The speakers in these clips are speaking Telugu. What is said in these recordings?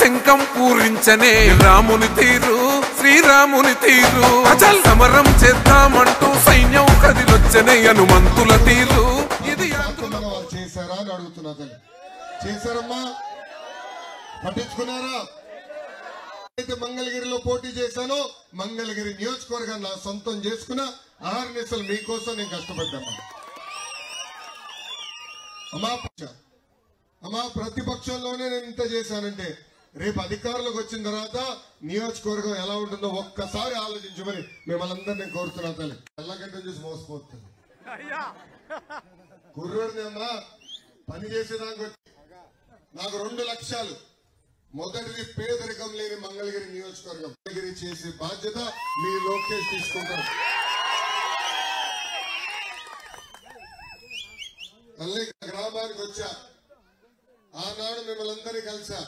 శంఖం పూరించనే రాముని తీరు శ్రీరాముని తీరు అచల్ సమరం చేద్దామంటూ సైన్యం కదిలొచ్చనే హనుమంతుల తీరు ఇది చేశారా అని అడుగుతున్నా తల్లి చేశారమ్మా పట్టించుకున్నారా అయితే మంగళగిరిలో పోటీ చేశాను మంగళగిరి నియోజకవర్గాన్ని నా సొంతం చేసుకున్నా ఆర్ఎన్ఎస్ఎల్ మీకోసం నేను కష్టపడ్డాను అమ్మా ప్రతిపక్షంలోనే నేను ఇంత చేశానంటే రేపు అధికారంలోకి వచ్చిన తర్వాత నియోజకవర్గం ఎలా ఉంటుందో ఒక్కసారి ఆలోచించమని మిమ్మల్ని అందరినీ కోరుతున్నా తల్లి ఎల్లగంట చూసి మోసపోతుంది కుర్రోడిని అమ్మా పని చేసేదానికి నాకు 2 లక్ష్యాలు మొదటిది పేదరికం లేని మంగళగిరి నియోజకవర్గం మంగళగిరి చేసే బాధ్యత మీ లోకేష్ తీసుకుంటారు తల్లి గ్రామానికి వచ్చా ఆనాడు మిమ్మల్ని అందరినీ కలిసా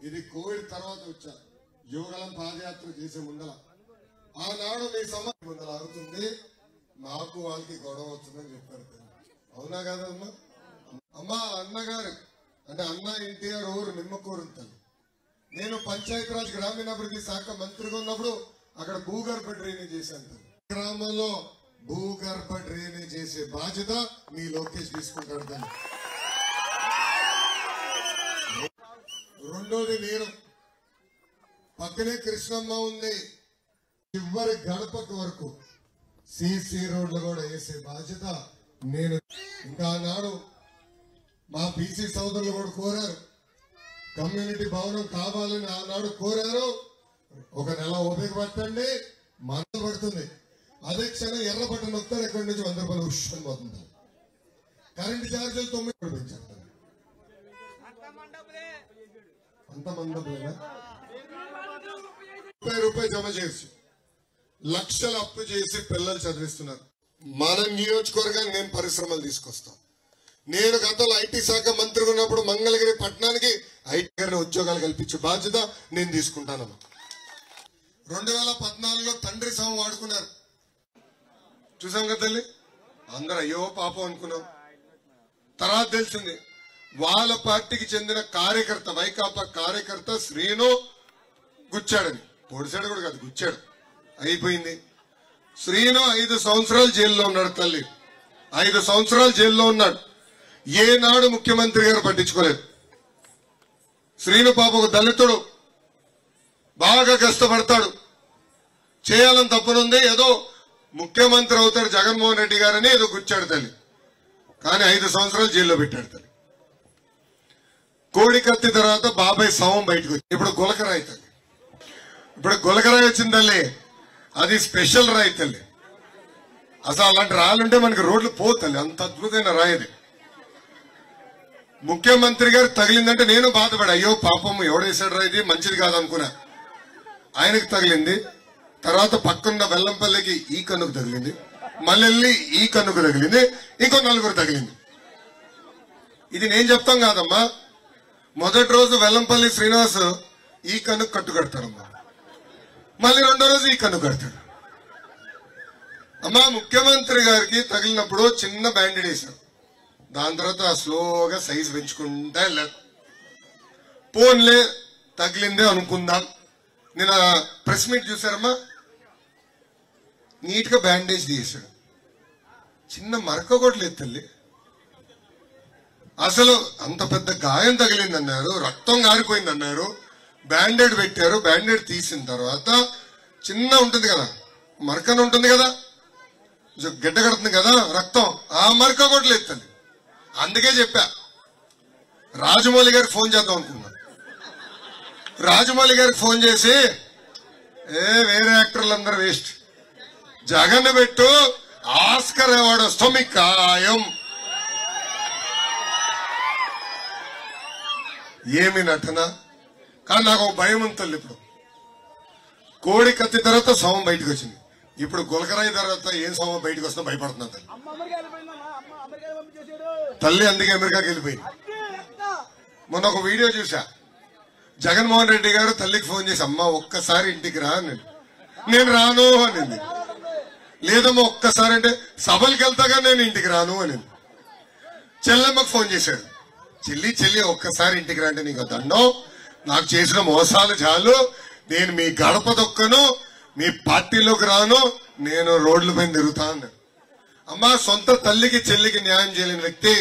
ఇది కోవిడ్ తర్వాత వచ్చా యువగలం పాదయాత్ర చేసే ముందల ఆనాడు మీ సమస్య ముందల అవుతుంది నాకు వాళ్ళకి గొడవ అవుతుందని చెప్పారు అవునా కాదమ్మా అమ్మా అన్నగారు అంటే అన్న ఎన్టీఆర్ ఊరు నిమ్మకూరు తల్లి నేను పంచాయతీరాజ్ గ్రామీణాభివృద్ధి శాఖ మంత్రిగా ఉన్నప్పుడు అక్కడ భూగర్భ డ్రైనేజ్ చేశాను గ్రామంలో భూగర్భ డ్రైనేజ్ చేసే బాధ్యత మీ లోకేష్ తీసుకుంటాడు తల్లి రెండోది నీరు పక్కనే కృష్ణమ్మ ఉంది చివరి గడపకు వరకు సిసి రోడ్లు కూడా వేసే బాధ్యత నేను ఇంకా నాడు మా బీసీ సోదరులు కూడా కోరారు కమ్యూనిటీ భవనం కావాలని ఆనాడు కోరారు ఒక నెల ఓపిక పట్టండి మనసు పడుతుంది అదే క్షణం ఎర్ర బట్టను నొక్తారు ఎక్కడి నుంచి 100 రూపాయలు ఉష్ణం పోతుంది కరెంటు ఛార్జీలు 9 పెంచారు అంత మందపులేనా రూపాయలు జమ చేసి లక్షలు అప్పు చేసి పిల్లలు చదివిస్తున్నారు మన నియోజకవర్గానికి నేను పరిశ్రమలు తీసుకొస్తాను నేను గతంలో ఐటీ శాఖ మంత్రిగా ఉన్నప్పుడు మంగళగిరి పట్టణానికి ఐటీ ఉద్యోగాలు కల్పించే బాధ్యత నేను తీసుకుంటానమ్మా 2014లో తండ్రి సమ వాడుకున్నారు చూసాం కదా తల్లి అందరూ అయ్యో పాపం అనుకున్నాం తర్వాత తెలిసింది వాళ్ళ పార్టీకి చెందిన కార్యకర్త వైకాపా కార్యకర్త శ్రీను గుచ్చాడని పొడిసాడు కూడా కాదు గుచ్చాడు అయిపోయింది శ్రీను 5 సంవత్సరాలు జైల్లో ఉన్నాడు తల్లి 5 సంవత్సరాలు జైల్లో ఉన్నాడు ఏనాడు ముఖ్యమంత్రి గారు పట్టించుకోలేదు శ్రీను పాప ఒక దళితుడు బాగా కష్టపడతాడు చేయాలని తప్పనుంది ఏదో ముఖ్యమంత్రి అవుతాడు జగన్మోహన్ రెడ్డి గారని ఏదో గుచ్చాడు తల్లి కానీ 5 సంవత్సరాలు జైల్లో పెట్టాడు తల్లి కోడి కత్తి తర్వాత బాబాయ్ శవం బయటకు వచ్చి ఇప్పుడు గులకరాయి తల్లి ఇప్పుడు గులకరాయి వచ్చింది తల్లి అది స్పెషల్ రాయి తల్లి అసలు అలాంటి రాళ్ళుంటే మనకి రోడ్లు పోతల్లి అంత అద్భుతమైన రాయిది ముఖ్యమంత్రి గారు తగిలిందంటే నేను బాధపడా అయ్యో పాపం ఎవడేసాడు రాయిది మంచిది కాదనుకున్నా ఆయనకు తగిలింది తర్వాత పక్కన్న వెల్లంపల్లికి ఈ కన్నుకు తగిలింది మళ్ళీ ఈ కన్నుకు తగిలింది ఇంకో 4 తగిలింది ఇది నేను చెప్తాం కాదమ్మా మొదటి రోజు వెల్లంపల్లి శ్రీనివాస్ ఈ కన్నుకు కట్టు కడతాడమ్మా మళ్ళీ రెండో రోజు ఈ కన్ను కడతాడు అమ్మా ముఖ్యమంత్రి గారికి తగిలినప్పుడు చిన్న బ్యాండేడ్ వేశారు దాని తర్వాత స్లోగా సైజ్ పెంచుకుంటా వెళ్ళారు పోన్లే తగిలిందే అనుకుందాం నేను ప్రెస్ మీట్ చూసారమ్మా నీట్ గా బ్యాండేజ్ తీసాడు చిన్న మరక కూడా లేదు తల్లి అసలు అంత పెద్ద గాయం తగిలింది అన్నారు రక్తం గారిపోయింది అన్నారు బ్యాండేడ్ పెట్టారు బ్యాండేడ్ తీసిన తర్వాత చిన్న ఉంటుంది కదా మరకన ఉంటుంది కదా గడ్డ కడుతుంది కదా రక్తం ఆ మరక కూడా లేదు తల్లి అందుకే చెప్పా రాజమౌళి గారికి ఫోన్ చేద్దాం అనుకున్నా రాజమౌళి గారికి ఫోన్ చేసి వేరే యాక్టర్లు అందరూ వేస్ట్ జగన్ పెట్టు ఆస్కర్ అవార్డు వస్తాం మీకు ఖాయం ఏమి నటన కానీ నాకు ఒక భయం ఉంది తల్లి ఇప్పుడు కోడి కత్తి తర్వాత శవం బయటకు వచ్చింది ఇప్పుడు గులకరాయి తర్వాత ఏం శవం బయటకు వస్తుందో భయపడుతున్నా తల్లి అందుకే అమెరికాకి వెళ్ళిపోయింది మొన్న ఒక వీడియో చూసా జగన్మోహన్ రెడ్డి గారు తల్లికి ఫోన్ చేసి అమ్మ ఒక్కసారి ఇంటికి రా నేను రాను అనింది లేదమ్మా ఒక్కసారి అంటే సభలకు వెళ్తాగా నేను ఇంటికి రాను అనింది చెల్లెమ్మకు ఫోన్ చేశాడు చెల్లి ఒక్కసారి ఇంటికి రండి నీకు దండం నాకు చేసిన మోసాలు చాలు, నేను మీ గడప దొక్కను, మీ పార్టీలోకి రాను, నేను రోడ్లపైన తిరుగుతా అన్నాడు. అమ్మా, సొంత తల్లికి చెల్లికి న్యాయం చేయలేని వ్యక్తి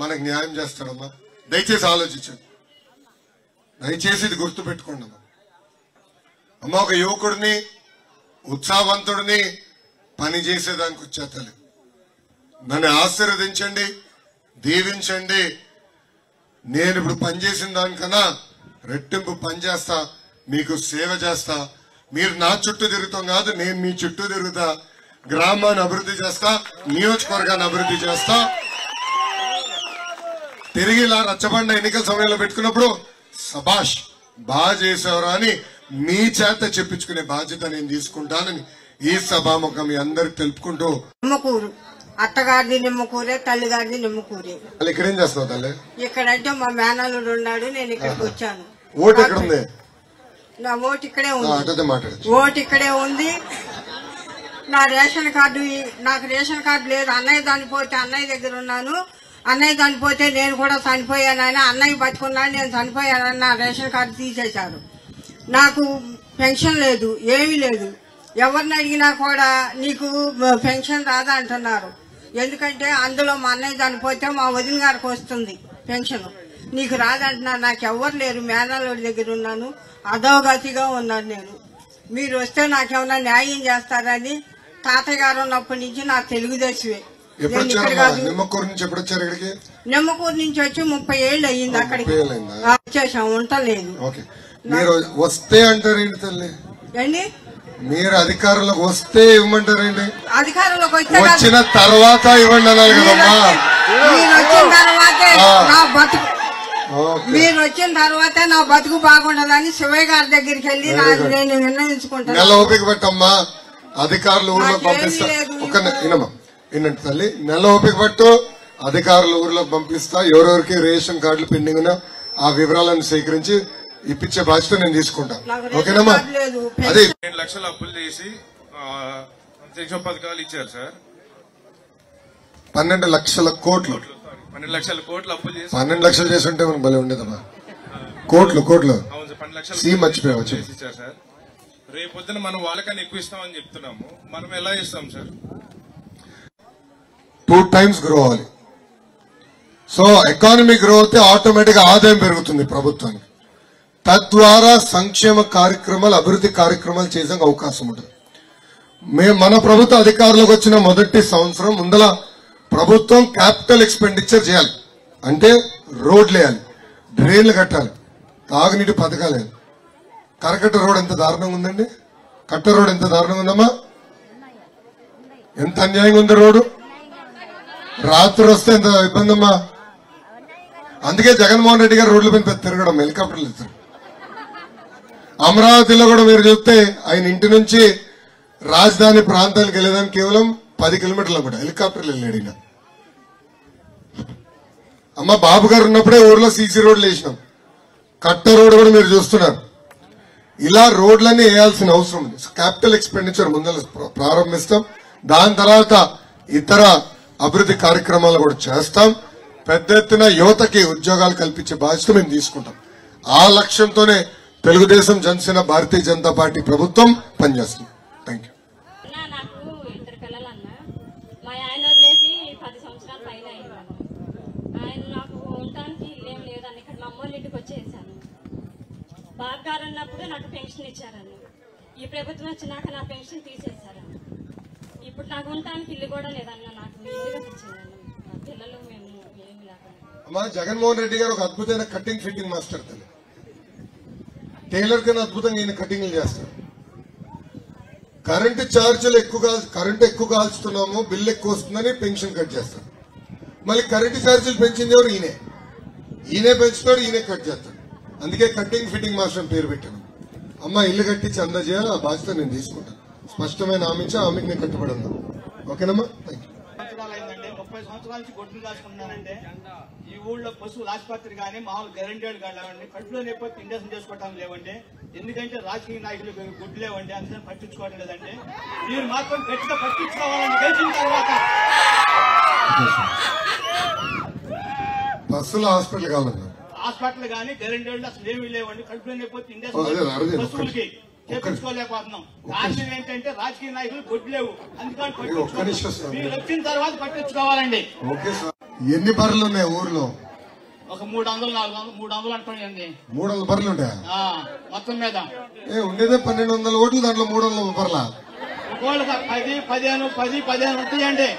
మనకు న్యాయం చేస్తాడమ్మా. దయచేసి ఆలోచించండి, దయచేసి ఇది గుర్తు పెట్టుకోండి అమ్మా. అమ్మ, ఒక యువకుడిని, ఉత్సాహవంతుడిని పని చేసేదానికి వచ్చా తల్లి. నన్ను ఆశీర్వదించండి, దీవించండి. నేను ఇప్పుడు పనిచేసిన దానికన్నా రెట్టింపు పని చేస్తా, మీకు సేవ చేస్తా. మీరు నా చుట్టూ తిరుగుతాం కాదు, నేను మీ చుట్టూ తిరుగుతా. గ్రామాన్ని అభివృద్ధి చేస్తా, నియోజకవర్గాన్ని అభివృద్ధి చేస్తా. తిరిగి ఇలా రచ్చబండ ఎన్నికల సమయంలో పెట్టుకున్నప్పుడు సబాష్ బాగా చేసేవరా అని మీ చేత చెప్పించుకునే బాధ్యత నేను తీసుకుంటానని ఈ సభాముఖం మీ అందరికి తెలుపుకుంటూ. నిమ్మకూరు అత్తగారిది నిమ్మకూరే, తల్లిగారిది నిమ్మకూరే. ఇక్కడేం చేస్తున్నావు తల్లి? ఇక్కడంటే మా మేనల్లుడు ఉన్నాడు, నేను ఇక్కడికి వచ్చాను. ఓటు ఎక్కడ ఉంది? నా ఓటు ఇక్కడే ఉంది. ఓటు ఇక్కడే ఉంది. నా రేషన్ కార్డు, నాకు రేషన్ కార్డు లేదు. అన్నయ్య చనిపోతే అన్నయ్య దగ్గర ఉన్నాను. అన్నయ్య చనిపోతే నేను కూడా చనిపోయానని, అన్నయ్య బతుకున్నాను, నేను చనిపోయానని నా రేషన్ కార్డు తీసేశారు. నాకు పెన్షన్ లేదు, ఏమీ లేదు. ఎవరిని అడిగినా కూడా నీకు పెన్షన్ రాదా అంటున్నారు. ఎందుకంటే అందులో మా అన్నయ్య చనిపోతే మా వదిన గారికి వస్తుంది పెన్షన్, నీకు రాదంటున్నారు. నాకు ఎవరు లేరు, మేనల్లుడి దగ్గర ఉన్నాను, అధోగతిగా ఉన్నాను నేను. మీరు వస్తే నాకేమన్నా న్యాయం చేస్తారని తాతయ్య గారు ఉన్నప్పటి నుంచి నాకు తెలుగుదేశమే. నిమ్మకూరు నుంచి ఎప్పుడు వచ్చారు ఇక్కడికి? నిమ్మకూరు నుంచి వచ్చి 30 ఏళ్ళు అయ్యింది. అక్కడికి వచ్చేసాం, ఉండలేదు. మీరు వస్తే అంటారేంటి తల్లి? ఏంటి మీరు అధికారంలోకి వస్తే ఇవ్వమంటారేంటి? అధికారంలోకి వచ్చిన తర్వాత ఇవ్వండి అనాలి కదమ్మా. మీరు వచ్చిన తర్వాతే నా బతుకు, మీరు వచ్చిన తర్వాతే నా బతుకు బాగుండదని శివయ్య గారి దగ్గరికి వెళ్ళి నేను నిర్ణయించుకుంటాను. నెల ఓపిక పట్టమ్మా, అధికారులు ఊర్లో పంపిస్తా. వినండి తల్లి, నెల ఓపిక పట్టు, అధికారులు ఊర్లో పంపిస్తా. ఎవరెవరికి రేషన్ కార్డులు పెండింగ్ ఉన్నా ఆ వివరాలను సేకరించి ఇప్పించే బాధ్యత నేను తీసుకుంటాను. ఓకేనమ్మా? అదే 2 లక్షలు అప్పులు చేసి సంక్షేమ పథకాలు ఇచ్చారు సార్. 12 లక్షల కోట్లు 12 లక్షల కోట్లు అప్పులు చేసి 12 లక్షలు చేసి ఉంటే మనకు భలే ఉండేదమ్మా. కోట్లు అవును సార్, 12 లక్షలు మర్చిపోయావు ఇచ్చారు సార్. రేపొద్దున మనం వాళ్ళకన్నా ఎక్కువ ఇస్తామని చెప్తున్నాము. మనం ఎలా ఇస్తాం సార్? 2 times గ్రో అవ్వాలి. సో ఎకానమీ గ్రో అయితే ఆటోమేటిక్ గా ఆదాయం పెరుగుతుంది ప్రభుత్వానికి. తద్వారా సంక్షేమ కార్యక్రమాలు, అభివృద్ధి కార్యక్రమాలు చేసే అవకాశం ఉంటుంది. మన ప్రభుత్వ అధికారంలోకి వచ్చిన మొదటి సంవత్సరం ముందల ప్రభుత్వం క్యాపిటల్ ఎక్స్పెండిచర్ చేయాలి. అంటే రోడ్లు వేయాలి, డ్రైన్లు కట్టాలి, తాగునీటి పథకాలు వేయాలి. కరకట్ట రోడ్ ఎంత దారుణంగా ఉందండి? కట్ట రోడ్ ఎంత దారుణంగా ఉందమ్మా? ఎంత అన్యాయంగా ఉంది రోడ్డు. రాత్రి వస్తే ఎంత ఇబ్బంది అమ్మా. అందుకే జగన్మోహన్ రెడ్డి గారు రోడ్ల పైన తిరగడం, హెలికాప్టర్లు ఇస్తారు. అమరావతిలో కూడా మీరు చూస్తే ఆయన ఇంటి నుంచి రాజధాని ప్రాంతానికి వెళ్ళేదానికి కేవలం 10 కిలోమీటర్లు కూడా హెలికాప్టర్లు వెళ్ళాడు ఈయన. అమ్మ, బాబు గారు ఉన్నప్పుడే ఊర్లో సీసీ రోడ్లు వేసినాం. కట్ట రోడ్డు కూడా మీరు చూస్తున్నారు. ఇలా రోడ్లన్నీ వేయాల్సిన అవసరం ఉంది. క్యాపిటల్ ఎక్స్పెండిచర్ ముందర ప్రారంభిస్తాం. దాని తర్వాత ఇతర అభివృద్ధి కార్యక్రమాలు కూడా చేస్తాం. పెద్ద ఎత్తున యువతకి ఉద్యోగాలు కల్పించే బాధ్యత మేము తీసుకుంటాం. ఆ లక్ష్యంతోనే తెలుగుదేశం, జనసేన, భారతీయ జనతా పార్టీ ప్రభుత్వం పనిచేస్తుంది. Thank you. నాకు 2 పిల్లలన్న, మా ఆయన వదిలేసి 10 సంవత్సరాల పైన అయిందన్న. ఆయన నాకు ఉండటానికి ఇల్లేం లేదన్న. ఇక్కడ మా అమ్మోళ్ళ ఇంటికి వచ్చేసాను. బాబు గారు అన్నప్పుడు నాకు పెన్షన్ ఇచ్చారన్న. ఈ ప్రభుత్వం వచ్చినాక నా పెన్షన్ తీసేశారన్న. ఇప్పుడు నాకు ఉండటానికి ఇల్లు కూడా లేదన్న. నాకు ఇల్లు ఇచ్చిందన్న. మా పిల్లలు మేము ఏమి లేకుండా. జగన్మోహన్ రెడ్డి గారు ఒక అద్భుతమైన కటింగ్ ఫిట్టింగ్ మాస్టర్. తల్లి టైలర్ కన్నా అద్భుతంగా ఈయన కటింగ్లు చేస్తారు. కరెంటు ఛార్జీలు కరెంటు ఎక్కువ కాల్చుతున్నాము, బిల్లు ఎక్కువ వస్తుందని పెన్షన్ కట్ చేస్తారు. మళ్ళీ కరెంటు ఛార్జీలు పెంచింది ఎవరు? ఈయనే పెంచుతాడు, ఈయనే కట్ చేస్తాడు. అందుకే కటింగ్ ఫిట్టింగ్ మాస్టర్ పేరు పెట్టాను. అమ్మ, ఇల్లు కట్టించి అందజేయాలి, ఆ బాధ్యత నేను తీసుకుంటాను. స్పష్టమైన హామీ ఇచ్చి ఆమెకి నేను కట్టుబడి ఉన్నాను. ఓకేనమ్మా? Thank you. 30 సంవత్సరాల నుంచి గొడ్డులు కాసుకుంటున్నానంటే ఈ ఊళ్ళో పశువుల ఆసుపత్రి కానీ మామూలు గ్యారెంటీలు కాలేవండి. కడుపులో లేకపోతే ఇండక్షన్ చేసుకోవటం లేవండి. ఎందుకంటే రాజకీయ నాయకులు గుడ్డు లేవండి, అందుకని పట్టించుకోవడం లేదండి. మీరు మాత్రం గట్టిగా పట్టించుకోవాలని గెలిచిన తర్వాత బస్సులో హాస్పిటల్ కావాలన్నారు. హాస్పిటల్ కానీ గరెండేళ్ళు అసలు ఏమీ లేవండి. కడుపులో నొప్పి అదే, ఇండస్ట్రీ పశువులకి చేపించుకోలేకపోతున్నాం. కారణం ఏంటంటే రాజకీయ నాయకులు గొడ్లేవు, అందుకని పట్టించుకోవాలి. మీరు వచ్చిన తర్వాత పట్టించుకోవాలండి. Okay sir. ఎన్ని బర్రెలు ఉన్నాయి ఊర్లో? ఒక 300 400 300 అంటాయండి. 300 బర్రెలు ఉంటాయా మొత్తం మీద? ఉండేదే 1200 ఓట్లు, దాంట్లో 300 బర్రెలా? ఒక్కోళ్ళకి 10 15 ఉంటాయండి.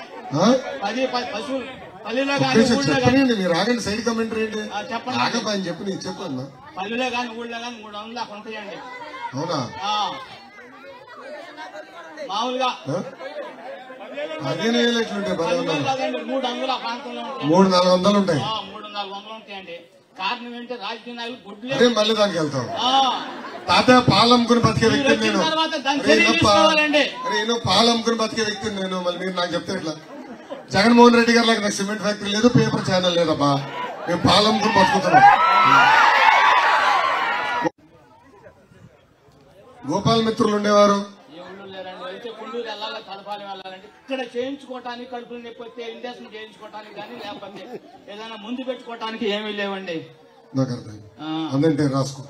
10 పశువులు పల్లెలో కానీ ఊళ్ళో కానీ. మీరు ఆగండి, సైడ్ కమెంటరీ ఏంటి? చెప్పండి. ఆగని చెప్పి నీకు చెప్పన్నా. పల్లెలో కానీ ఊళ్ళో కానీ 300 దాకా ఉంటాయండి. అవునా? మామూలుగా అదేనే ఎట్లుంటాయి? 300 ఆ ప్రాంతంలో 300-400 ఉంటాయి. 300-400 ఉంటాయండి. కారణం ఏంటంటే రాజకీయ నాయకులు గుడ్లు. అదే మళ్ళీ దానికి వెళ్తాం. తాతయ్య పాలు అమ్ముకుని బతికే వ్యక్తిని నేను. నేను పాలు అమ్ముకుని బతికే వ్యక్తిని నేను. మళ్ళీ మీరు నాకు చెప్తే ఎట్లా? జగన్మోహన్ రెడ్డి గారు నాకు సిమెంట్ ఫ్యాక్టరీ లేదు, పేపర్ ఛానల్ లేదబ్బా. మేము పాలు అమ్ముకుని బతుకుతున్నాం. గోపాల్ మిత్రులు ఉండేవారు. గుంటూరు వెళ్ళాలి, తలపాలి వెళ్ళాలంటే ఇక్కడ చేయించుకోవటానికి కడుపులు నొప్పి ఇండస్ట్రీ చేయించుకోవటానికి కానీ లేకపోతే ఏదైనా ముందు పెట్టుకోవటానికి ఏమీ లేవండి. నాకు అర్థం. అదంటే రాసుకో.